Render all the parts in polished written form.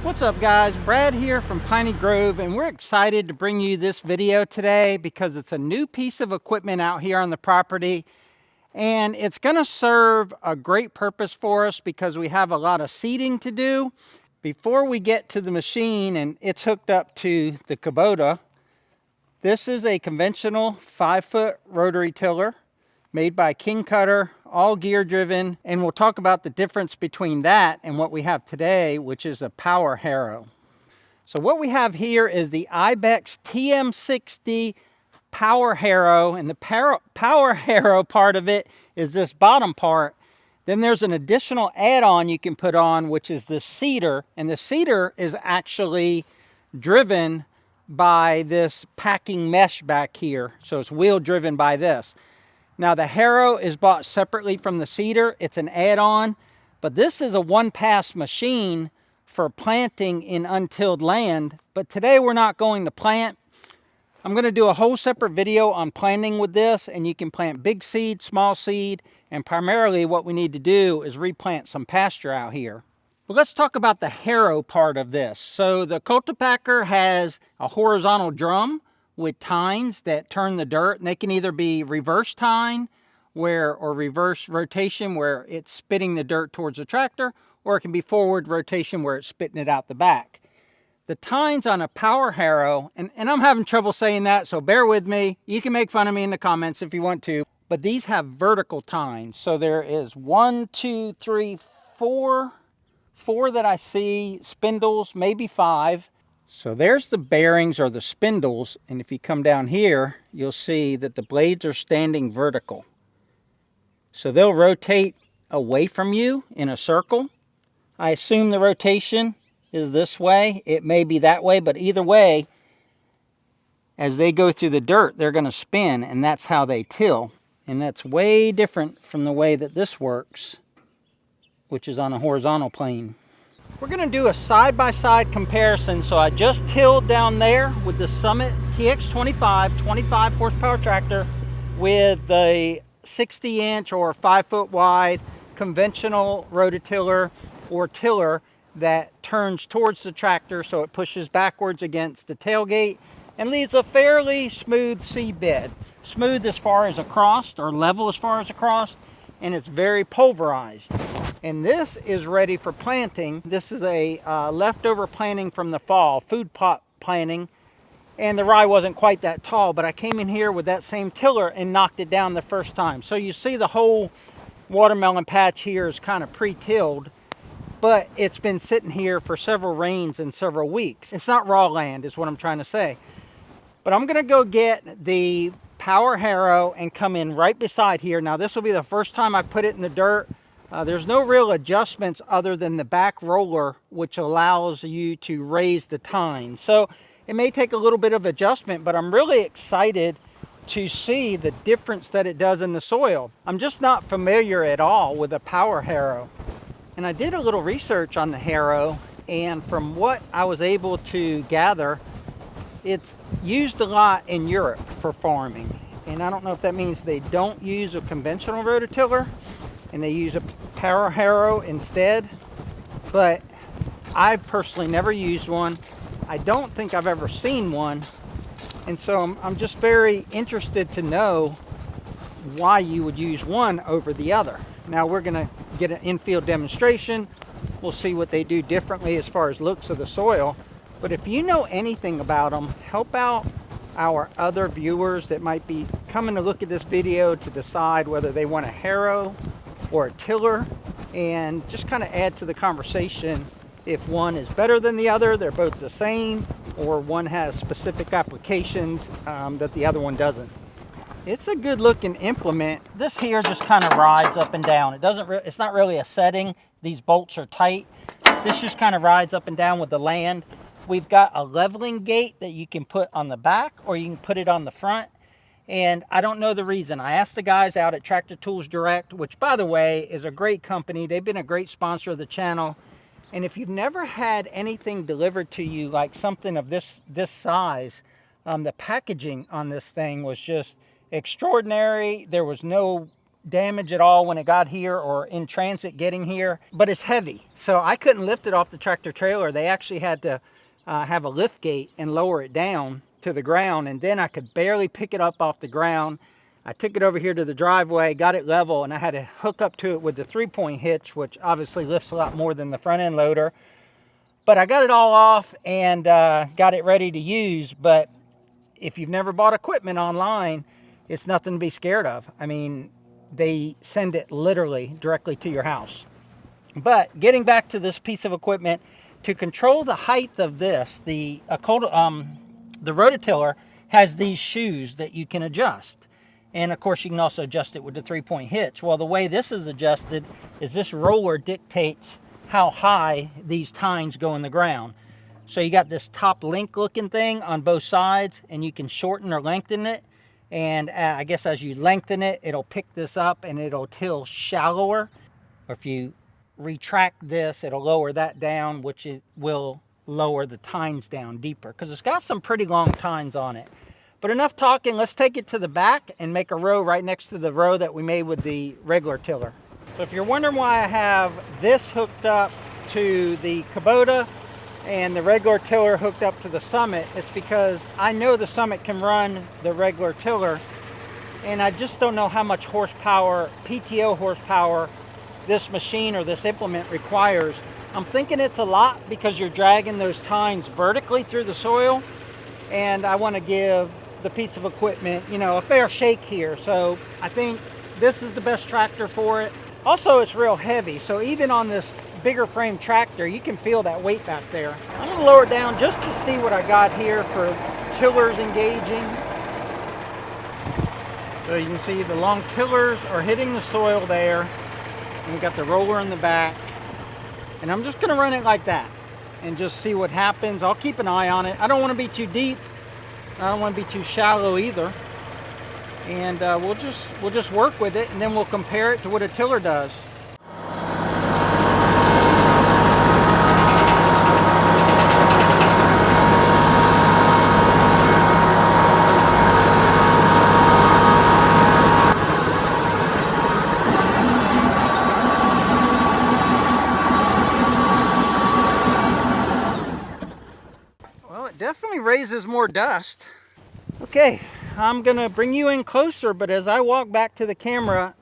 What's up guys, Brad here from Piney Grove, and we're excited to bring you this video today because it's a new piece of equipment out here on the property, and it's going to serve a great purpose for us because we have a lot of seeding to do. Before we get to the machine and it's hooked up to the Kubota, this is a conventional 5-foot rotary tiller made by King Cutter, all gear driven, and we'll talk about the difference between that and what we have today, which is a power harrow. So what we have here is the Ibex TM60 power harrow, and the power harrow part of it is this bottom part. Then there's an additional add-on you can put on, which is the seeder, and the seeder is actually driven by this packing mesh back here, so it's wheel driven by this. Now the harrow is bought separately from the seeder. It's an add-on, but this is a one-pass machine for planting in untilled land. But today we're not going to plant. I'm going to do a whole separate video on planting with this, and you can plant big seed, small seed, and primarily what we need to do is replant some pasture out here. But let's talk about the harrow part of this. So the cultipacker has a horizontal drum with tines that turn the dirt, and they can either be reverse tine or reverse rotation where it's spitting the dirt towards the tractor, or it can be forward rotation where it's spitting it out the back. The tines on a power harrow, and I'm having trouble saying that, so bear with me. You can make fun of me in the comments if you want to, but these have vertical tines. So there is 1, 2, 3, 4 that I see, spindles, maybe 5. So there's the bearings or the spindles, and if you come down here, you'll see that the blades are standing vertical. So they'll rotate away from you in a circle. I assume the rotation is this way. It may be that way, but either way, as they go through the dirt, they're going to spin, and that's how they till. And that's way different from the way that this works, which is on a horizontal plane. We're going to do a side-by-side comparison. So I just tilled down there with the Summit TX25 25 horsepower tractor with the 60-inch or 5-foot wide conventional rototiller or tiller that turns towards the tractor, so it pushes backwards against the tailgate and leaves a fairly smooth seed bed. Smooth as far as across, or level as far as across, and it's very pulverized. And this is ready for planting. This is a leftover planting from the fall, food plot planting, and the rye wasn't quite that tall, but I came in here with that same tiller and knocked it down the first time. So you see the whole watermelon patch here is kind of pre-tilled, but it's been sitting here for several rains and several weeks. It's not raw land is what I'm trying to say. But I'm gonna go get the power harrow and come in right beside here. Now this will be the first time I put it in the dirt. There's no real adjustments other than the back roller, which allows you to raise the tine. So it may take a little bit of adjustment, but I'm really excited to see the difference that it does in the soil. I'm just not familiar at all with a power harrow. And I did a little research on the harrow, and from what I was able to gather, it's used a lot in Europe for farming. And I don't know if that means they don't use a conventional rototiller and they use a power harrow instead, but I personally never used one. I don't think I've ever seen one, and so I'm just very interested to know why you would use one over the other. Now we're gonna get an infield demonstration. We'll see what they do differently as far as looks of the soil, but if you know anything about them, help out our other viewers that might be coming to look at this video to decide whether they want a harrow or a tiller, and just kind of add to the conversation if one is better than the other, they're both the same, or one has specific applications that the other one doesn't. It's a good looking implement. This here just kind of rides up and down. It's not really a setting. These bolts are tight. This just kind of rides up and down with the land. We've got a leveling gate that you can put on the back, or you can put it on the front. And I don't know the reason. I asked the guys out at Tractor Tools Direct, which by the way is a great company. They've been a great sponsor of the channel. And if you've never had anything delivered to you like something of this size, the packaging on this thing was just extraordinary. There was no damage at all when it got here or in transit getting here, but it's heavy. So I couldn't lift it off the tractor trailer. They actually had to have a lift gate and lower it down to the ground, and then I could barely pick it up off the ground. I took it over here to the driveway, got it level, and I had to hook up to it with the 3-point hitch, which obviously lifts a lot more than the front end loader. But I got it all off and got it ready to use. But if you've never bought equipment online, it's nothing to be scared of. I mean, they send it literally directly to your house. But getting back to this piece of equipment, to control the height of this, the rototiller has these shoes that you can adjust. And of course, you can also adjust it with the 3-point hitch. Well, the way this is adjusted is this roller dictates how high these tines go in the ground. So you got this top link looking thing on both sides, and you can shorten or lengthen it. And I guess as you lengthen it, it'll pick this up and it'll till shallower. Or if you retract this, it'll lower that down, which it will lower the tines down deeper, because it's got some pretty long tines on it. But enough talking, let's take it to the back and make a row right next to the row that we made with the regular tiller. So if you're wondering why I have this hooked up to the Kubota and the regular tiller hooked up to the Summit, it's because I know the Summit can run the regular tiller, and I just don't know how much horsepower, PTO horsepower, this machine or this implement requires. I'm thinking it's a lot because you're dragging those tines vertically through the soil, and I want to give the piece of equipment, you know, a fair shake here. So I think this is the best tractor for it. Also, it's real heavy, so even on this bigger frame tractor, you can feel that weight back there. I'm going to lower it down just to see what I got here for tillers engaging. So you can see the long tillers are hitting the soil there, and we got the roller in the back. And I'm just going to run it like that and just see what happens. I'll keep an eye on it. I don't want to be too deep. I don't want to be too shallow either. And we'll just work with it, and then we'll compare it to what a tiller does. Well, it definitely raises more dust. Okay, I'm gonna bring you in closer, but as I walk back to the camera,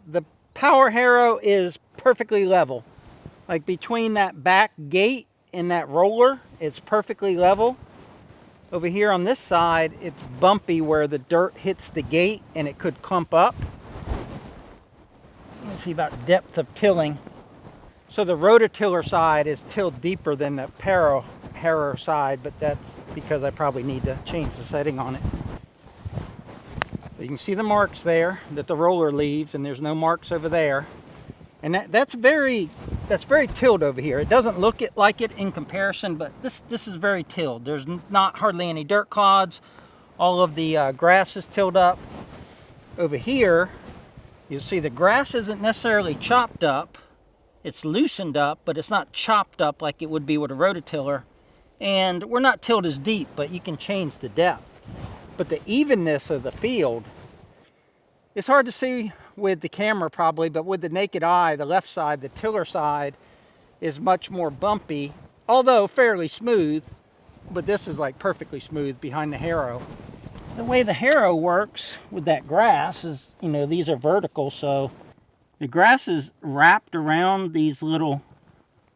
the power harrow is perfectly level. Like between that back gate and that roller, it's perfectly level. Over here on this side, it's bumpy where the dirt hits the gate and it could clump up. Let's see about depth of tilling. So the rototiller side is tilled deeper than the harrow side, but that's because I probably need to change the setting on it. You can see the marks there that the roller leaves, and there's no marks over there. And that's very tilled over here. It doesn't look like it in comparison, but this is very tilled. There's not hardly any dirt clods. All of the grass is tilled up. Over here, you'll see the grass isn't necessarily chopped up. It's loosened up, but it's not chopped up like it would be with a rototiller. And we're not tilled as deep, but you can change the depth. But the evenness of the field, it's hard to see with the camera probably, but with the naked eye, the left side, the tiller side, is much more bumpy, although fairly smooth, but this is like perfectly smooth behind the harrow. The way the harrow works with that grass is, you know, these are vertical, so the grass is wrapped around these little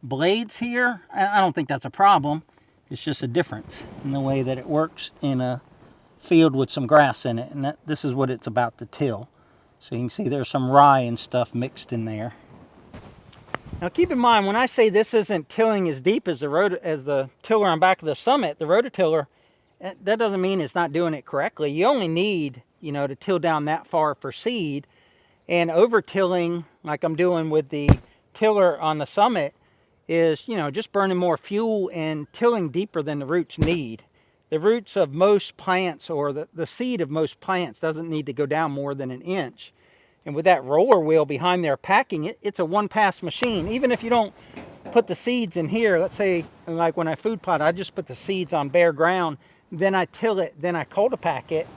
blades here. I don't think that's a problem. It's just a difference in the way that it works in a field with some grass in it, and this is what it's about to till. So you can see there's some rye and stuff mixed in there. Now keep in mind, when I say this isn't tilling as deep as the tiller on back of the Summit, the rototiller, that doesn't mean it's not doing it correctly. You only need, you know, to till down that far for seed, and over tilling like I'm doing with the tiller on the Summit is, you know, just burning more fuel and tilling deeper than the roots need. The roots of most plants, or the seed of most plants, doesn't need to go down more than an inch. And with that roller wheel behind there packing it, it's a one-pass machine. Even if you don't put the seeds in here, let's say like when I food plot, I just put the seeds on bare ground, then I till it, then I cultipack it.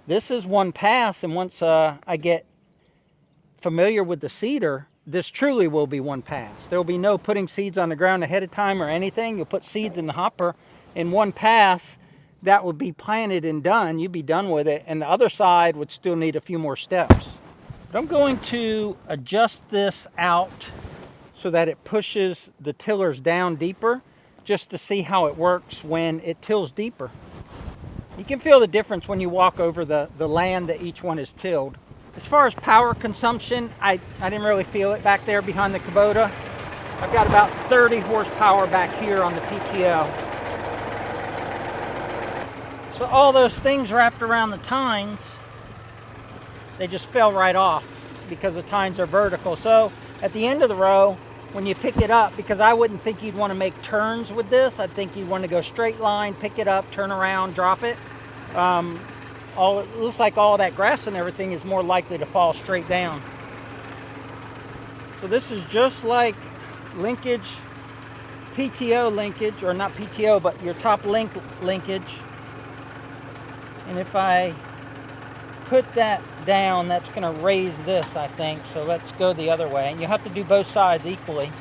This is one pass, and once I get familiar with the seeder, this truly will be one pass. There will be no putting seeds on the ground ahead of time or anything. You'll put seeds in the hopper in one pass. That would be planted and done. You'd be done with it. And the other side would still need a few more steps. But I'm going to adjust this out so that it pushes the tillers down deeper, just to see how it works when it tills deeper. You can feel the difference when you walk over the land that each one is tilled. As far as power consumption, I didn't really feel it back there behind the Kubota. I've got about 30 horsepower back here on the PTO. So all those things wrapped around the tines, they just fell right off because the tines are vertical. So at the end of the row, when you pick it up, because I wouldn't think you'd want to make turns with this, I think you'd want to go straight line, pick it up, turn around, drop it. It looks like all that grass and everything is more likely to fall straight down. So this is just like linkage, PTO linkage, or not PTO, but your top link linkage. And if I put that down, that's going to raise this, I think. So let's go the other way. And you have to do both sides equally.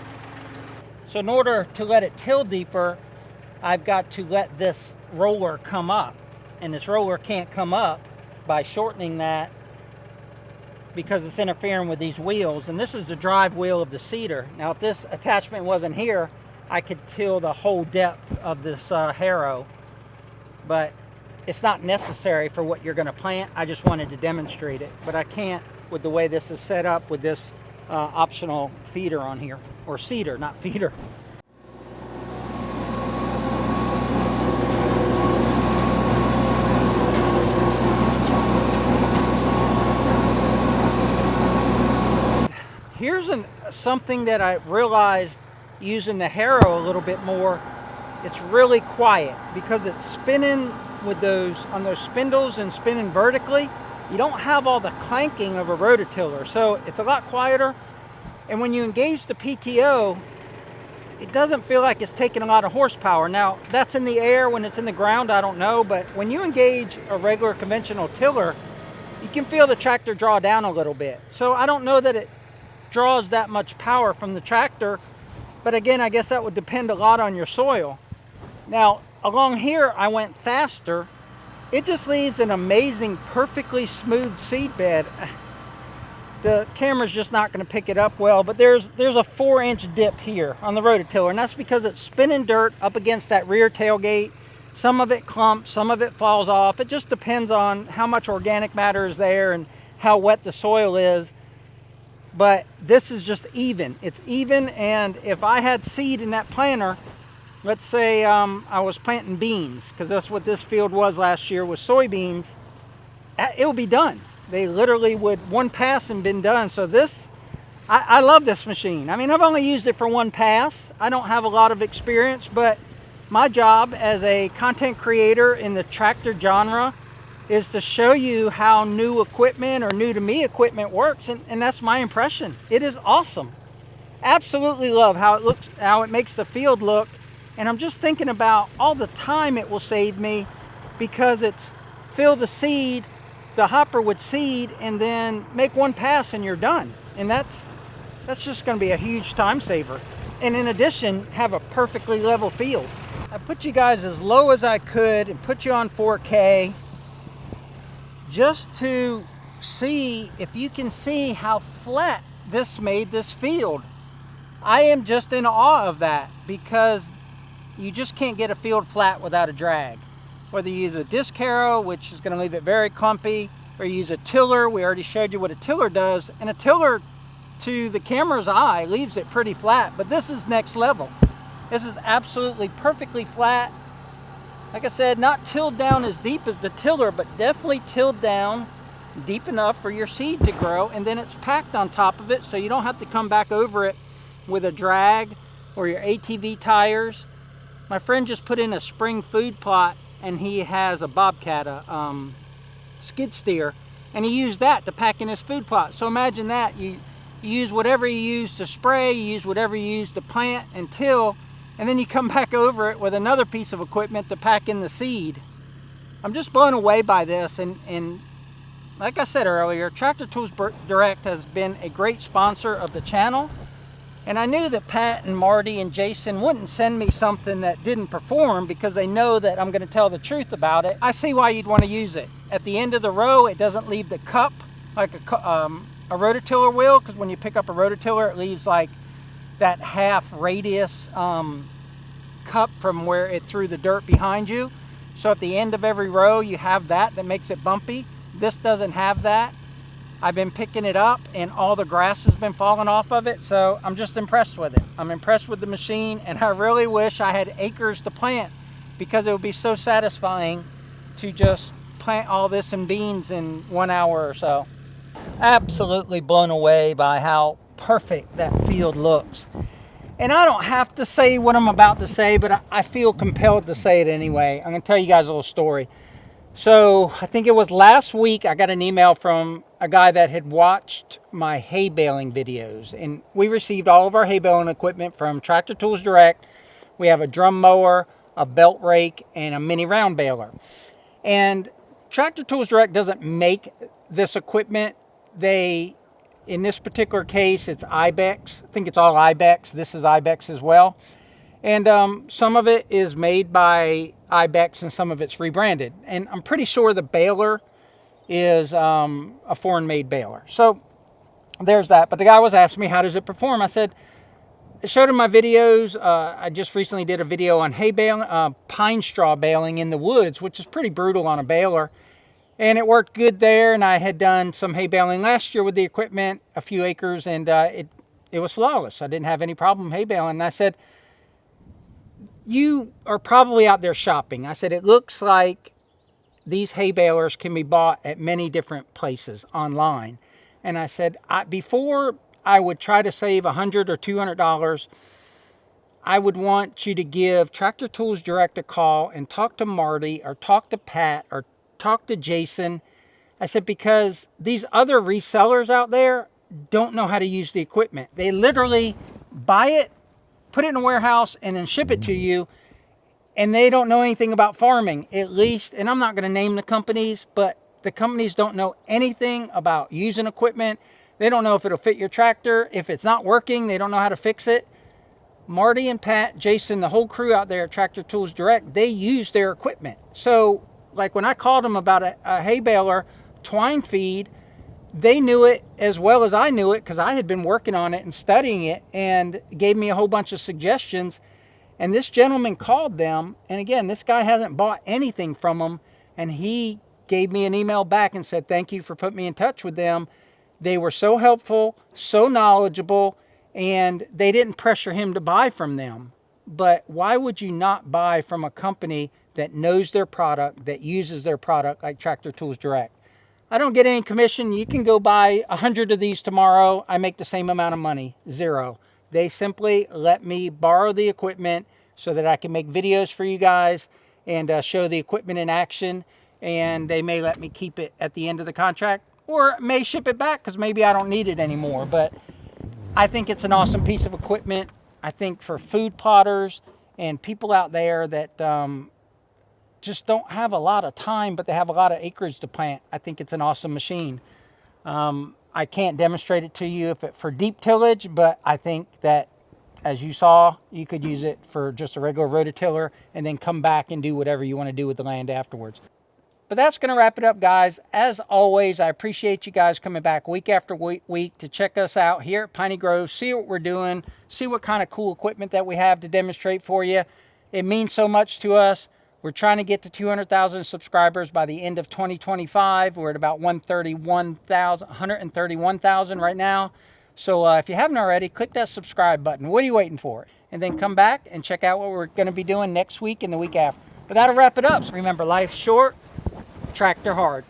So in order to let it till deeper, I've got to let this roller come up. And this roller can't come up by shortening that because it's interfering with these wheels. And this is the drive wheel of the seeder. Now, if this attachment wasn't here, I could till the whole depth of this Harrow. But it's not necessary for what you're going to plant. I just wanted to demonstrate it. But I can't with the way this is set up with this optional feeder on here. Or seeder, not feeder. Here's something that I realized using the Harrow a little bit more. It's really quiet because it's spinning with on those spindles and spinning vertically. You don't have all the clanking of a rototiller, so it's a lot quieter. And when you engage the PTO, it doesn't feel like it's taking a lot of horsepower. Now, that's in the air. When it's in the ground, I don't know. But when you engage a regular conventional tiller, you can feel the tractor draw down a little bit. So I don't know that it draws that much power from the tractor, but again, I guess that would depend a lot on your soil. Now, along here, I went faster. It just leaves an amazing, perfectly smooth seed bed. The camera's just not going to pick it up well, but there's a 4-inch dip here on the rototiller, and that's because it's spinning dirt up against that rear tailgate. Some of it clumps, some of it falls off. It just depends on how much organic matter is there and how wet the soil is. But this is just even. It's even, and if I had seed in that planter, let's say I was planting beans, because that's what this field was last year, was soybeans, it will be done. They literally would one pass and been done. So this, I love this machine. I mean, I've only used it for one pass. I don't have a lot of experience, but my job as a content creator in the tractor genre is to show you how new equipment or new to me equipment works, and that's my impression. It is awesome. Absolutely love how it looks, how it makes the field look, and I'm just thinking about all the time it will save me, because it's fill the seed, the hopper would seed, and then make one pass and you're done. And that's just going to be a huge time saver. And in addition, have a perfectly level field. I put you guys as low as I could and put you on 4K. Just to see if you can see how flat this made this field. I am just in awe of that, because you just can't get a field flat without a drag. Whether you use a disc harrow, which is going to leave it very clumpy, or you use a tiller. We already showed you what a tiller does, and a tiller to the camera's eye leaves it pretty flat, but this is next level. This is absolutely perfectly flat. Like I said, not tilled down as deep as the tiller, but definitely tilled down deep enough for your seed to grow, and then it's packed on top of it, so you don't have to come back over it with a drag or your ATV tires. My friend just put in a spring food plot, and he has a Bobcat, a skid steer, and he used that to pack in his food plot. So imagine that, you use whatever you use to spray, you use whatever you use to plant and till, and then you come back over it with another piece of equipment to pack in the seed. I'm just blown away by this, and like I said earlier, Tractor Tools Direct has been a great sponsor of the channel. And I knew that Pat and Marty and Jason wouldn't send me something that didn't perform because they know that I'm going to tell the truth about it. I see why you'd want to use it. At the end of the row, it doesn't leave the cup like a rototiller will, because when you pick up a rototiller, it leaves like that half radius cup from where it threw the dirt behind you. So at the end of every row, you have that makes it bumpy. This doesn't have that. I've been picking it up and all the grass has been falling off of it, so I'm just impressed with it. I'm impressed with the machine, and I really wish I had acres to plant, because it would be so satisfying to just plant all this in beans in 1 hour or so. Absolutely blown away by how perfect that field looks. And I don't have to say what I'm about to say, but I feel compelled to say it anyway. I'm going to tell you guys a little story. So I think it was last week I got an email from a guy that had watched my hay baling videos, and we received all of our hay baling equipment from Tractor Tools Direct. We have a drum mower, a belt rake, and a mini round baler. And Tractor Tools Direct doesn't make this equipment. In this particular case, it's Ibex. I think it's all Ibex. This is Ibex as well. And some of it is made by Ibex and some of it's rebranded. And I'm pretty sure the baler is a foreign-made baler. So there's that. But the guy was asking me, how does it perform? I said, I showed him my videos. I just recently did a video on hay baling, pine straw baling in the woods, which is pretty brutal on a baler. And it worked good there. And I had done some hay baling last year with the equipment, a few acres, and it was flawless. I didn't have any problem hay baling. And I said, you are probably out there shopping. I said, it looks like these hay balers can be bought at many different places online. And I said, before I would try to save $100 or $200, I would want you to give Tractor Tools Direct a call and talk to Marty or talk to Pat or talk to Jason. I said, because these other resellers out there don't know how to use the equipment. They literally buy it, put it in a warehouse, and then ship it to you. And they don't know anything about farming, at least. And I'm not going to name the companies, but the companies don't know anything about using equipment. They don't know if it'll fit your tractor. If it's not working, they don't know how to fix it. Marty and Pat, Jason, the whole crew out there at Tractor Tools Direct, they use their equipment. So like when I called them about a hay baler twine feed, they knew it as well as I knew it, because I had been working on it and studying it, and gave me a whole bunch of suggestions. And this gentleman called them, and again, this guy hasn't bought anything from them, and he gave me an email back and said, thank you for putting me in touch with them. They were so helpful, so knowledgeable, and they didn't pressure him to buy from them. But why would you not buy from a company that knows their product, that uses their product, like Tractor Tools Direct? I don't get any commission. You can go buy 100 of these tomorrow. I make the same amount of money, zero. They simply let me borrow the equipment so that I can make videos for you guys and show the equipment in action. And they may let me keep it at the end of the contract, or may ship it back because maybe I don't need it anymore. But I think it's an awesome piece of equipment. I think for food plotters and people out there that just don't have a lot of time, but they have a lot of acreage to plant, I think it's an awesome machine. I can't demonstrate it to you for deep tillage, but I think that, as you saw, you could use it for just a regular rototiller and then come back and do whatever you want to do with the land afterwards. But that's going to wrap it up, guys. As always, I appreciate you guys coming back week after week to check us out here at Piney Grove, see what we're doing, see what kind of cool equipment that we have to demonstrate for you. It means so much to us. We're trying to get to 200,000 subscribers by the end of 2025. We're at about 131,000 right now. So if you haven't already, click that subscribe button. What are you waiting for? And then come back and check out what we're going to be doing next week and the week after. But that'll wrap it up. So remember, life's short, tractor hard.